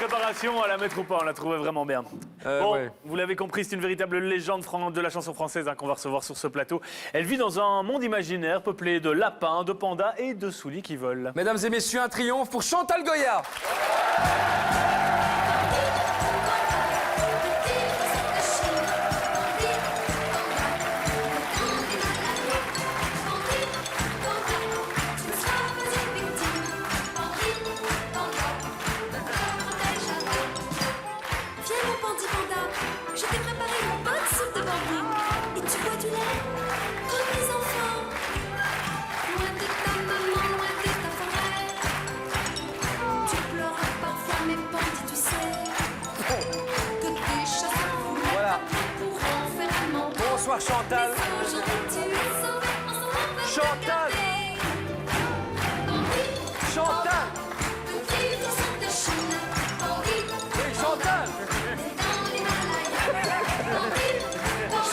préparation, à la mettre ou pas, on la trouvait vraiment bien. Ouais. Vous l'avez compris, c'est une véritable légende de la chanson française qu'on va recevoir sur ce plateau. Elle vit dans un monde imaginaire peuplé de lapins, de pandas et de souris qui volent. Mesdames et messieurs, un triomphe pour Chantal Goya. Bonsoir Chantal. Chantal. Chantal. Oui, Chantal.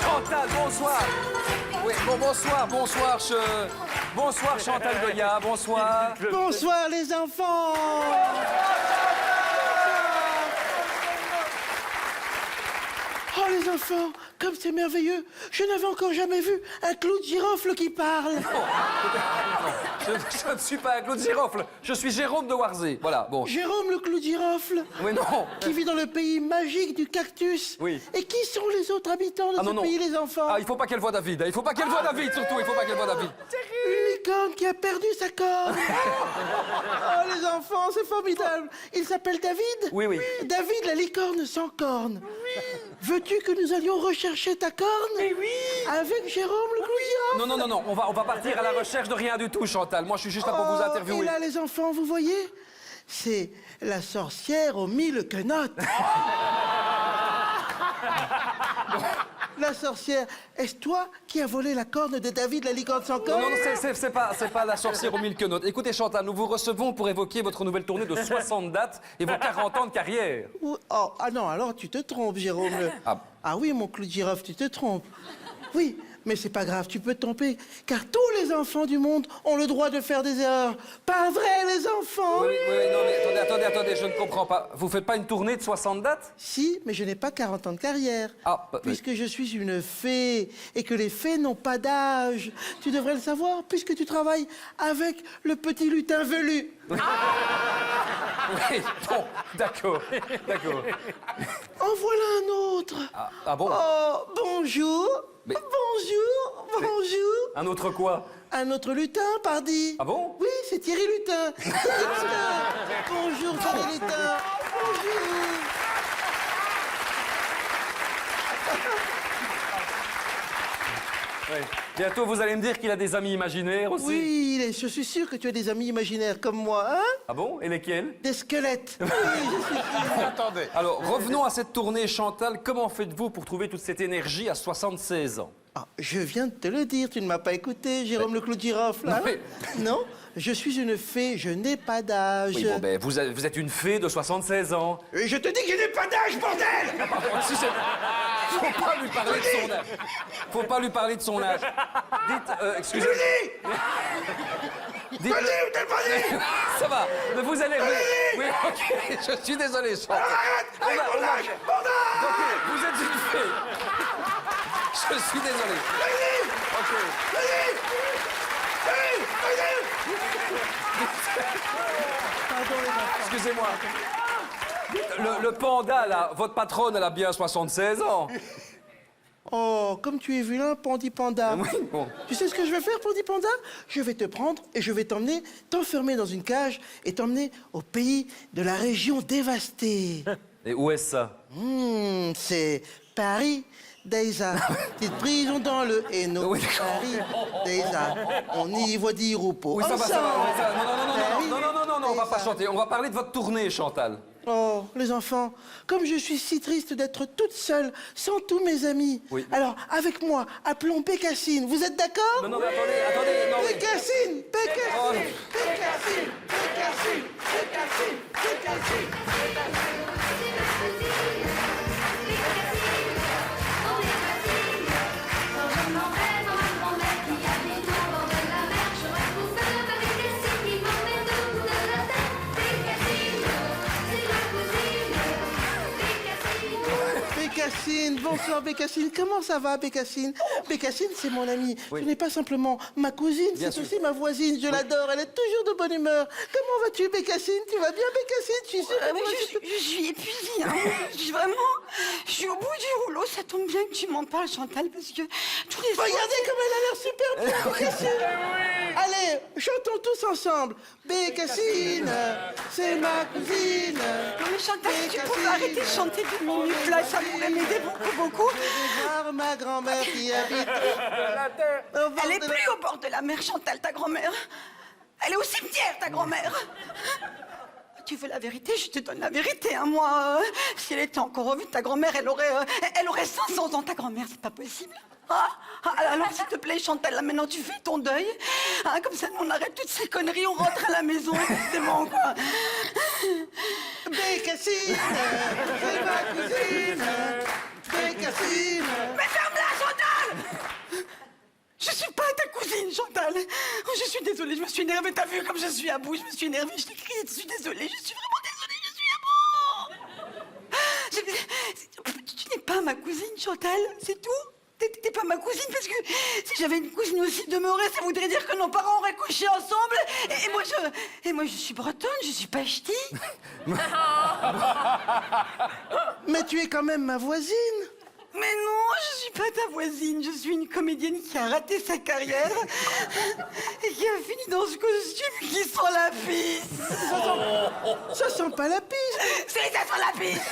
Chantal, bonsoir. Oui, bon, bonsoir, bonsoir Chantal Goya, bonsoir. Bonsoir les enfants. Oh les enfants, comme c'est merveilleux, je n'avais encore jamais vu un clou de girofle qui parle. Je ne suis pas un clou de girofle, je suis Jérôme de Warzé. Voilà, bon. Jérôme le clou de girofle, Oui, non. qui vit dans le pays magique du cactus. Oui. Et qui sont les autres habitants de ce non. pays, les enfants? Ah, il faut pas qu'elle voit David, hein. Il faut pas qu'elle voit David, surtout, il faut pas qu'elle voit David. Une licorne qui a perdu sa corne. Oh les enfants, c'est formidable. Il s'appelle David? Oui, oui. David la licorne sans corne. Veux-tu que nous allions rechercher ta corne? Oui. Avec Jérôme le clou de girofle? Non, on va partir à la recherche de rien du tout, Chantal. Moi, je suis juste là pour vous Et interviewer. là, les enfants, vous voyez? C'est la sorcière aux 1000 quenottes. La sorcière, est-ce toi qui as volé la corne de David la licorne sans corne? Non, c'est pas la sorcière aux 1000 quenottes. Écoutez, Chantal, nous vous recevons pour évoquer votre nouvelle tournée de 60 dates et vos 40 ans de carrière. Ah non, alors tu te trompes, Jérôme. Ah oui, mon clou de girofle, tu te trompes. Oui, mais c'est pas grave, tu peux te tromper, car tous les enfants du monde ont le droit de faire des erreurs. Pas vrai, les enfants? Oui, non, mais attendez, je ne comprends pas. Vous faites pas une tournée de 60 dates? Si, mais je n'ai pas 40 ans de carrière. Puisque je suis une fée et que les fées n'ont pas d'âge. Tu devrais le savoir, puisque tu travailles avec le petit lutin velu. Oui, bon, d'accord. En voilà un autre. Ah bon? Oh, bonjour. Mais- Bonjour. Un autre quoi? Un autre lutin, pardi. Ah bon? Oui, c'est Thierry Lutin. Bonjour, Thierry Lutin. Bonjour. Oui. Bientôt, vous allez me dire qu'il a des amis imaginaires aussi? Oui, je suis sûr que tu as des amis imaginaires comme moi, hein? Ah bon? Et lesquels? Des squelettes. Oui, je suis sûr. Attendez. Alors, revenons à cette tournée, Chantal. Comment faites-vous pour trouver toute cette énergie à 76 ans? Ah, je viens de te le dire, tu ne m'as pas écouté, Jérôme le clou de girofle, hein? Mais- Non, je suis une fée, je n'ai pas d'âge. Oui, bon, ben, vous êtes une fée de 76 ans. Et je te dis que je n'ai pas d'âge, bordel! Si c'est- Faut pas lui parler de son âge. Faut pas lui parler de son âge. Dites, excusez-moi. Dites. Ça va, mais vous allez. Oui, ok, je suis désolé, Chantal. Ok, vous êtes une fée. Je suis désolé. Ok. Pardon, les enfants. Excusez-moi. Le panda, là, votre patronne, elle a bien 76 ans. Oh, comme tu es vilain, Pandi Panda. Oui, bon. Tu sais ce que je vais faire, Pandi Panda? Je vais te prendre et je vais t'emmener, t'enfermer dans une cage et t'emmener au pays de la région dévastée. Et où est-ce ça? C'est Paris, Daïsa. Petite prison dans le Hainaut. Oui, d'accord. Paris, Daïsa. On y voit des roupeaux. Oui, ça va, ça va. Ensemble. Non, on va pas Daïsa. chanter. On va parler de votre tournée, Chantal. Oh, les enfants, comme je suis si triste d'être toute seule, sans tous mes amis. Oui. Alors, avec moi, appelons Bécassine. Vous êtes d'accord? Non, mais attendez, non, mais... Bécassine, Bécassine, Oh, non. Bécassine, Bécassine, Bécassine, Bécassine. Bécassine, bonsoir Bécassine. Comment ça va Bécassine? Bécassine, c'est mon amie. Oui. Ce n'est pas simplement ma cousine, Bien c'est sûr. aussi ma voisine. Je l'adore, elle est toujours de bonne humeur. Comment vas-tu Bécassine? Tu vas bien Bécassine? Je suis sûre que Mais moi, je suis épuisée. Hein. Je suis au bout du rouleau. Ça tombe bien que tu m'en parles, Chantal, parce que tous les soirs... Regardez comme elle a l'air super bien, Bécassine. Allez, chantons tous ensemble. Bécassine, c'est ma cousine. Non mais Chantal, si tu pouvais Bécassine. arrêter de chanter 2 minutes là, ça pourrait m'aider beaucoup. Je vais voir ma grand-mère qui habite au bord Elle est de la- plus au bord de la mer, Chantal, ta grand-mère. Elle est au cimetière, ta grand-mère. Tu veux la vérité? Je te donne la vérité, hein, moi. Si elle était encore en vie, ta grand-mère, elle aurait 500 ans, ta grand-mère, c'est pas possible. Alors, s'il te plaît, Chantal, là, maintenant, tu fais ton deuil. Hein, comme ça, on arrête toutes ces conneries, on rentre à la maison, c'est bon, quoi. Bécassine, c'est ma cousine. Bécassine. Mais ferme-la, Chantal! Je suis pas ta cousine, Chantal. Oh, je suis désolée, je me suis énervée. T'as vu comme je suis à bout? Je me suis énervée, je t'ai crié, je suis désolée, je suis vraiment désolée, je suis à bout. Tu n'es pas ma cousine, Chantal, c'est tout? T'es pas ma cousine parce que si j'avais une cousine aussi demeurée, ça voudrait dire que nos parents auraient couché ensemble. Et moi, je suis bretonne, je suis pas ch'ti. Mais tu es quand même ma voisine. Mais non, je suis pas ta voisine. Je suis une comédienne qui a raté sa carrière et qui a fini dans ce costume qui sent la pisse. Ça sent pas la piste. C'est ça sent la pisse.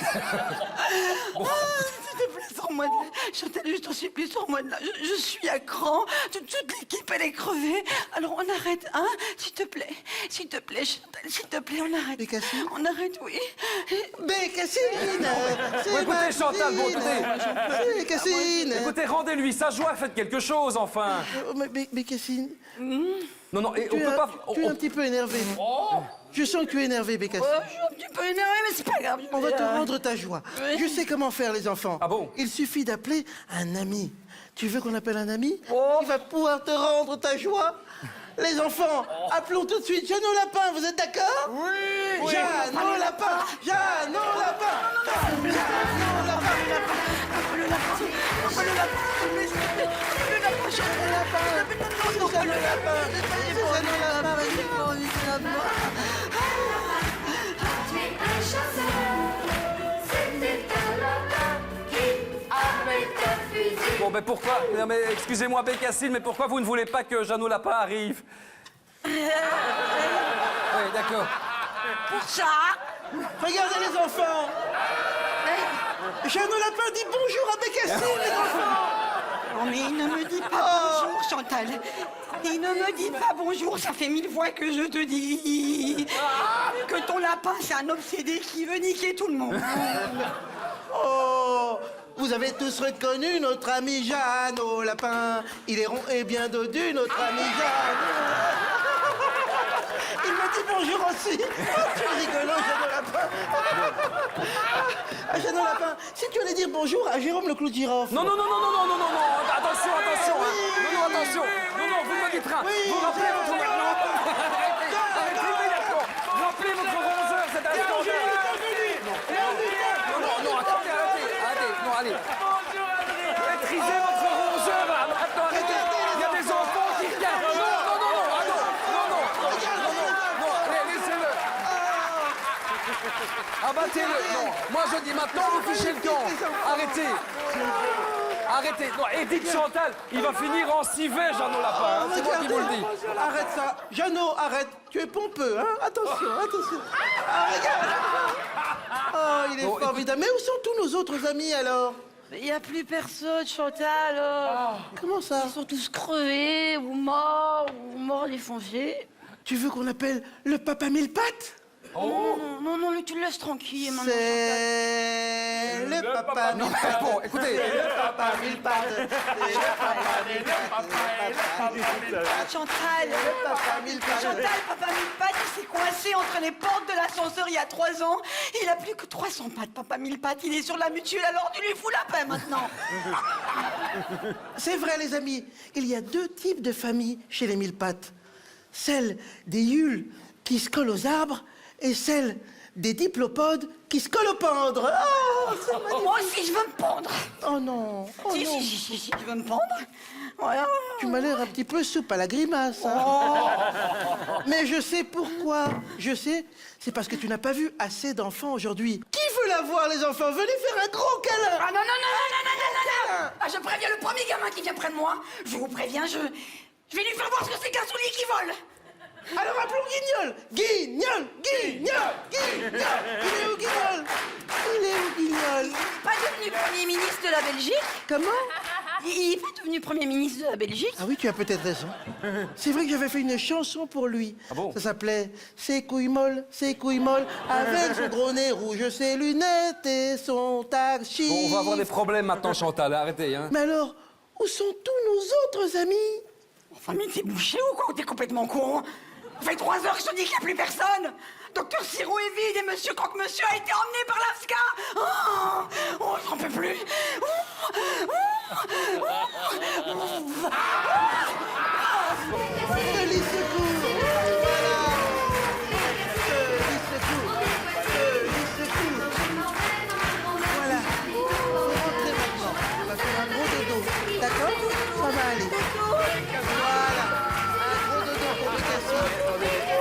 S'il te plaît, sors-moi de là. Chantal, je t'en supplie, sors-moi de là. Je suis à cran. Toute l'équipe, elle est crevée. Alors on arrête, hein? S'il te plaît, Chantal, s'il te plaît, on arrête. Bécassine? On arrête, oui. Bécassine, c'est Bon, écoutez, ma Chantal, bon, cousine. Bécassine. Écoutez, rendez-lui sa joie, faites quelque chose, enfin. Bécassine, Non, non, et on tu es peut pas... tu es un petit peu énervé. Je sens que tu es énervé, Bécassine. Oh, je suis un petit peu énervée, mais c'est pas grave. On va te rendre ta joie. Oui. Je sais comment faire, les enfants. Ah bon? Il suffit d'appeler un ami. Tu veux qu'on appelle un ami Oh. qui va pouvoir te rendre ta joie? Les enfants, appelons tout de suite Jeanne au lapin, vous êtes d'accord? Oui! Jeanne au lapin! Jeanne au lapin! Jeanne au lapin! Le lapin, Mais un chasseur, c'était un lapin qui avait un fusil. Bon, ben pourquoi... Non, mais excusez-moi, Bécassine, mais pourquoi vous ne voulez pas que Jeannot Lapin arrive? Oui, d'accord. pour ça. Regardez les enfants! Jeanne au lapin dit bonjour à Bécassine, les enfants! Non mais il ne me dit pas bonjour, Chantal. Il ne me dit pas bonjour, ça fait 1000 fois que je te dis que ton lapin, c'est un obsédé qui veut niquer tout le monde. Oh! Vous avez tous reconnu notre ami Jeanne au lapin. Il est rond et bien dodu, notre ami Jeanne. Il me dit bonjour aussi. Tu es rigolant, Jeanne au lapin. Ah, Jeanne au lapin, si tu allais dire bonjour à Jérôme le clou de girofle. Non, non, non, non, non, non, non, non, non, attention, attention, hein. Non, non, attention. Non, non, vous me dites rien. Oui. Vous rappelez votre... Non, arrêtez, d'accord. Rappelez votre rongeur, c'est un scandale. Non, non, non, attendez, arrêtez, non, allez. Maîtrisez votre rongeur, là. Attends, arrêtez. Il y a des enfants qui regardent. Non, non, non, non, ah non, non, non, non, non, non, allez, laissez-le. Abattez-le. Non, moi je dis maintenant, vous fichez le camp. Arrêtez. Arrêtez. Non, et dites Chantal, il va finir en civet, Jeannot Lapin. Hein, c'est moi qui vous le dis. Arrête ça. Jeannot, arrête. Tu es pompeux, hein? Attention, attention. Ah, regarde. Oh, il est Bon, formidable. Mais où sont tous nos autres amis, alors? Il n'y a plus personne, Chantal. Comment ça? Ils sont tous crevés, ou morts défoncés. Tu veux qu'on appelle le papa mille pattes? Non, non, tu le laisses tranquille maintenant. C'est le papa Non, mille pattes. bon, écoutez. Le papa mille pattes. C'est le papa mille pattes. Chantal, Le papa mille pattes. Chantal, papa mille pattes, il s'est coincé entre les portes de l'ascenseur il y a 3 ans. Il a plus que 300 pattes, papa mille pattes. Il est sur la mutuelle, alors tu lui fous la paix maintenant. C'est vrai, les amis. Il y a 2 types de familles chez les mille pattes. Celle des yules qui se collent aux arbres et celle des diplopodes qui se colopendrent. Oh, c'est magnifique. Moi aussi, je veux me pendre. Oh non, oh Si, non. si, je veux me pendre. Voilà. Tu m'as l'air un petit peu soupe à la grimace. Hein. Mais je sais pourquoi. Je sais, c'est parce que tu n'as pas vu assez d'enfants aujourd'hui. Qui veut la voir, les enfants? Venez faire un gros câlin. Ah non, non, non, non, non, non, non, non. Ah, je préviens le premier gamin qui vient près de moi. Je vous préviens, je vais lui faire voir ce que c'est qu'un soulier qui vole. Alors appelons Guignol. Guignol, Guignol, Guignol. Il est où, Guignol? Il est où, Guignol? Pas devenu Premier ministre de la Belgique. Comment? Il est pas devenu Premier ministre de la Belgique. Ah oui, tu as peut-être raison. C'est vrai que j'avais fait une chanson pour lui. Ah bon? Ça s'appelait Ses couilles molles, avec son gros nez rouge, ses lunettes et son taxi. Bon, on va avoir des problèmes maintenant, Chantal. Arrêtez, hein. Mais alors, où sont tous nos autres amis? Enfin, mais t'es bouché ou quoi? T'es complètement con. Ça fait 3 heures que je te dis qu'il n'y a plus personne. Docteur Sirop est vide et Monsieur Croque-Monsieur a été emmené par l'AFSCA. Oh, j'en peux plus. Joli secours. Voilà. Joli secours. Joli secours. Voilà. Faut rentrer maintenant. On va faire un gros dodo. D'accord? Ça va aller. Voilà. Un gros dodo pour Bécassine.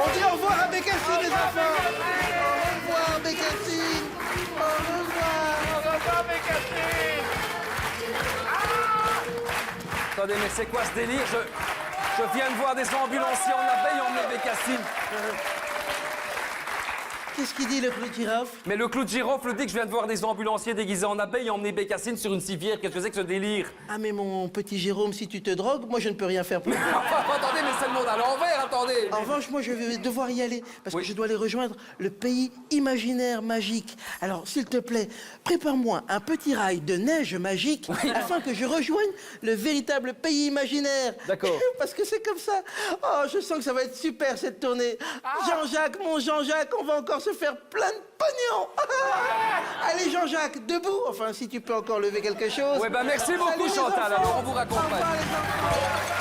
On dit au revoir à Bécassine, les enfants. Au revoir, Bécassine. Au revoir. Au revoir, Bécassine. Attendez, mais c'est quoi ce délire? Je viens de voir des ambulanciers en abeilles emmener Bécassine. Qu'est-ce qu'il dit, le clou de girafe? Mais le clou de girofle dit que je viens de voir des ambulanciers déguisés en abeilles emmener Bécassine sur une civière. Qu'est-ce que c'est que ce délire? Ah, mais mon petit Jérôme, si tu te drogues, moi, je ne peux rien faire pour toi. Attendez, mais c'est le monde à l'envers, attendez. En revanche, moi, je vais devoir y aller parce Oui. que je dois aller rejoindre le pays imaginaire magique. Alors, s'il te plaît, prépare-moi un petit rail de neige magique afin que je rejoigne le véritable pays imaginaire. D'accord. Parce que c'est comme ça. Oh, je sens que ça va être super cette tournée. Jean-Jacques, mon Jean-Jacques, on va encore se faire plein de pognon. Allez, Jean-Jacques, debout. Enfin, si tu peux encore lever quelque chose. Ouais, bah merci Salut, beaucoup, les Chantal. enfants. Alors, on vous raccompagne. Au revoir, les enfants.